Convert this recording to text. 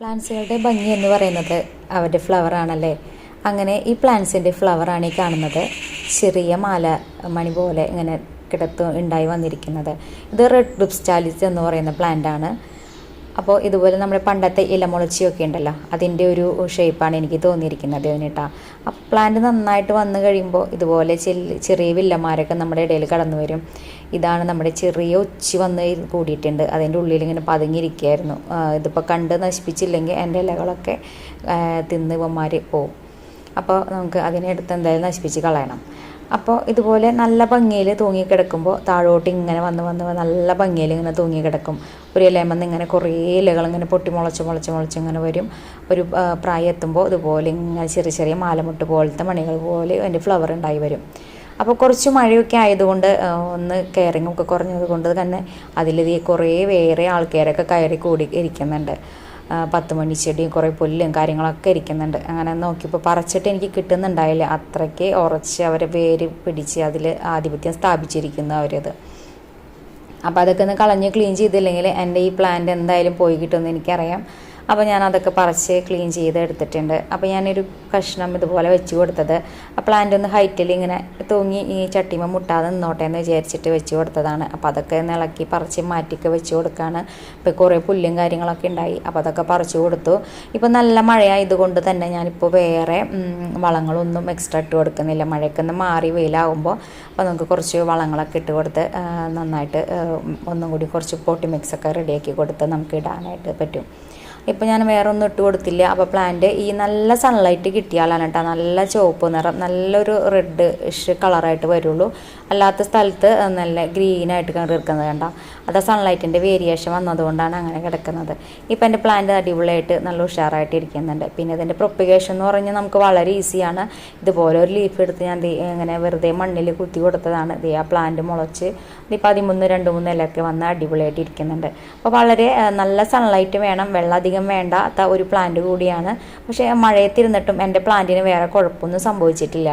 പ്ലാന്റ്സുകളുടെ ഭംഗി എന്ന് പറയുന്നത് അവരുടെ ഫ്ലവർ ആണല്ലേ. അങ്ങനെ ഈ പ്ലാന്റ്സിൻ്റെ ഫ്ലവറാണ് ഈ കാണുന്നത്. ചെറിയ മാല മണി പോലെ ഇങ്ങനെ ഉണ്ടായി വന്നിരിക്കുന്നത്. ഇത് റെഡ് റുബ്സ്റ്റാലിസ് എന്ന് പറയുന്ന പ്ലാന്റ് ആണ്. അപ്പോൾ ഇതുപോലെ നമ്മുടെ പണ്ടത്തെ ഇലമുളച്ചിയൊക്കെ ഉണ്ടല്ലോ, അതിൻ്റെ ഒരു ഷേപ്പാണ് എനിക്ക് തോന്നിയിരിക്കുന്നത് ഇതിനിട്ടാ. ആ പ്ലാന്റ് നന്നായിട്ട് വന്നു കഴിയുമ്പോൾ ഇതുപോലെ ചെറിയ വില്ലന്മാരൊക്കെ നമ്മുടെ ഇടയിൽ കടന്നു വരും. ഇതാണ് നമ്മുടെ ചെറിയ ഉച്ചി വന്ന് കൂടിയിട്ടുണ്ട്, അതിൻ്റെ ഉള്ളിൽ ഇങ്ങനെ പതുങ്ങിയിരിക്കുകയായിരുന്നു. ഇതിപ്പോൾ കണ്ട് നശിപ്പിച്ചില്ലെങ്കിൽ എൻ്റെ ഇലകളൊക്കെ തിന്ന് ഇവന്മാർ പോവും. അപ്പോൾ നമുക്ക് അതിനെടുത്ത് എന്തായാലും നശിപ്പിച്ച് കളയണം. അപ്പോൾ ഇതുപോലെ നല്ല ഭംഗിയിൽ തൂങ്ങിക്കിടക്കുമ്പോൾ താഴോട്ട് ഇങ്ങനെ വന്ന് നല്ല ഭംഗിയിൽ ഇങ്ങനെ തൂങ്ങിക്കിടക്കും. ഒരു ഇലമെന്ന് ഇങ്ങനെ കുറേ ഇലകൾ ഇങ്ങനെ പൊട്ടി മുളച്ച് ഇങ്ങനെ വരും. ഒരു പ്രായം എത്തുമ്പോൾ ഇതുപോലെ ഇങ്ങനെ ചെറിയ മാലമുട്ട് പോലത്തെ മണികൾ പോലെ അതിൻ്റെ ഫ്ലവർ ഉണ്ടായി വരും. അപ്പോൾ കുറച്ച് മഴയൊക്കെ ആയതുകൊണ്ട് ഒന്ന് കെയറിങ് ഒക്കെ കുറഞ്ഞത് കൊണ്ട് തന്നെ അതിൽ കുറേ വേറെ ആൾക്കാരൊക്കെ കയറി കൂടി ഇരിക്കുന്നുണ്ട്. 10 മണി ചെടിയും കുറേ പുല്ലും കാര്യങ്ങളൊക്കെ ഇരിക്കുന്നുണ്ട്. അങ്ങനെ നോക്കിയപ്പോൾ പറിച്ചിട്ട് എനിക്ക് കിട്ടുന്നുണ്ടായില്ല. അത്രയ്ക്ക് ഉറച്ച് അവരെ വേര് പിടിച്ച് അതിൽ ആധിപത്യം സ്ഥാപിച്ചിരിക്കുന്നു അവരത്. അപ്പോൾ അതൊക്കെ ഒന്ന് കളഞ്ഞ് ക്ലീൻ ചെയ്തില്ലെങ്കിൽ എൻ്റെ ഈ പ്ലാന്റ് എന്തായാലും പോയി കിട്ടുമെന്ന് എനിക്കറിയാം. അപ്പോൾ ഞാൻ അതൊക്കെ പറിച്ച് ക്ലീൻ ചെയ്ത് എടുത്തിട്ടുണ്ട്. അപ്പോൾ ഞാനൊരു കഷ്ണം ഇതുപോലെ വെച്ച് കൊടുത്തത് ആ പ്ലാന്റ് ഒന്ന് ഹൈറ്റിൽ ഇങ്ങനെ തൂങ്ങി ഈ ചട്ടിമ മുട്ടാതെ നിന്നോട്ടെ എന്ന് വിചാരിച്ചിട്ട് വെച്ച് കൊടുത്തതാണ്. അപ്പോൾ അതൊക്കെ ഇളക്കി പറിച്ച് മാറ്റിയൊക്കെ വെച്ച് കൊടുക്കുകയാണ്. ഇപ്പോൾ കുറേ പുല്ലും കാര്യങ്ങളൊക്കെ ഉണ്ടായി. അപ്പോൾ അതൊക്കെ പറിച്ചു കൊടുത്തു. ഇപ്പോൾ നല്ല മഴയായതുകൊണ്ട് തന്നെ ഞാനിപ്പോൾ വേറെ വളങ്ങളൊന്നും എക്സ്ട്രാ ഇട്ട് കൊടുക്കുന്നില്ല. മഴയൊക്കെ ഒന്ന് മാറി വെയിലാകുമ്പോൾ അപ്പോൾ നമുക്ക് കുറച്ച് വളങ്ങളൊക്കെ ഇട്ട് കൊടുത്ത് നന്നായിട്ട് ഒന്നും കൂടി കുറച്ച് പോട്ടി മിക്സൊക്കെ റെഡിയാക്കി കൊടുത്ത് നമുക്ക് ഇടാനായിട്ട് പറ്റും. ഇപ്പോൾ ഞാൻ വേറെ ഒന്നും ഇട്ട് കൊടുത്തില്ല. അപ്പോൾ പ്ലാന്റ് ഈ നല്ല സൺലൈറ്റ് കിട്ടിയാലാണ് കേട്ടോ നല്ല ചുവപ്പ് നിറം, നല്ലൊരു റെഡ് കളറായിട്ട് വരുള്ളൂ. അല്ലാത്ത സ്ഥലത്ത് നല്ല ഗ്രീനായിട്ട് കിടക്കുന്നത് കണ്ടോ. അത് സൺലൈറ്റിൻ്റെ വേരിയേഷൻ വന്നതുകൊണ്ടാണ് അങ്ങനെ കിടക്കുന്നത്. ഇപ്പോൾ എൻ്റെ പ്ലാന്റ് അടിപൊളിയായിട്ട് നല്ല ഉഷാറായിട്ട് ഇരിക്കുന്നുണ്ട്. പിന്നെ ഇതിൻ്റെ പ്രൊപ്പഗേഷൻ എന്ന് പറഞ്ഞാൽ നമുക്ക് വളരെ ഈസിയാണ്. ഇതുപോലെ ഒരു ലീഫ് എടുത്ത് ഞാൻ ഇങ്ങനെ വെറുതെ മണ്ണിൽ കുത്തി കൊടുത്തതാണ്. ആ പ്ലാന്റ് മുളച്ച് ഇപ്പോൾ 13 ഇലയൊക്കെ വന്ന് അടിപൊളിയായിട്ട് ഇരിക്കുന്നുണ്ട്. അപ്പോൾ വളരെ നല്ല സൺലൈറ്റ് വേണം, വെള്ളം അധികം വേണ്ടാത്ത ഒരു പ്ലാന്റ് കൂടിയാണ്. പക്ഷേ മഴയത്തിരുന്നിട്ടും എൻ്റെ പ്ലാന്റിന് വേറെ കുഴപ്പമൊന്നും സംഭവിച്ചിട്ടില്ല.